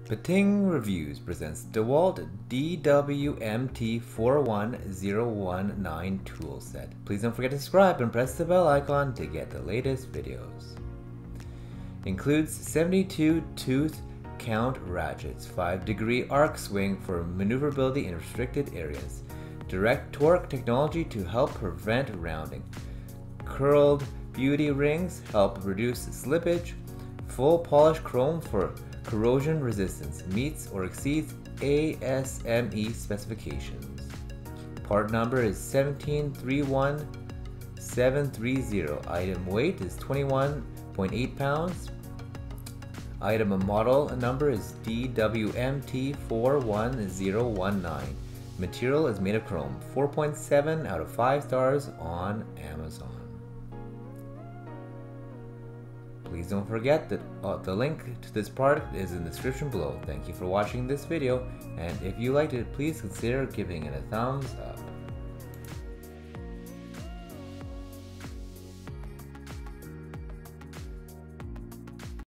Pating Reviews presents DEWALT DWMT41019 toolset. Please don't forget to subscribe and press the bell icon to get the latest videos. Includes 72 tooth count ratchets, 5-degree arc swing for maneuverability in restricted areas, DirectTorque technology to help prevent rounding, curled beauty rings help reduce slippage, full polish chrome for corrosion resistance, meets or exceeds ASME specifications. Part number is 1731730. Item weight is 21.8 pounds. Item model number is DWMT41019. Material is made of chrome. 4.7 out of 5 stars on Amazon. Please don't forget that the link to this product is in the description below. Thank you for watching this video, and if you liked it, please consider giving it a thumbs up.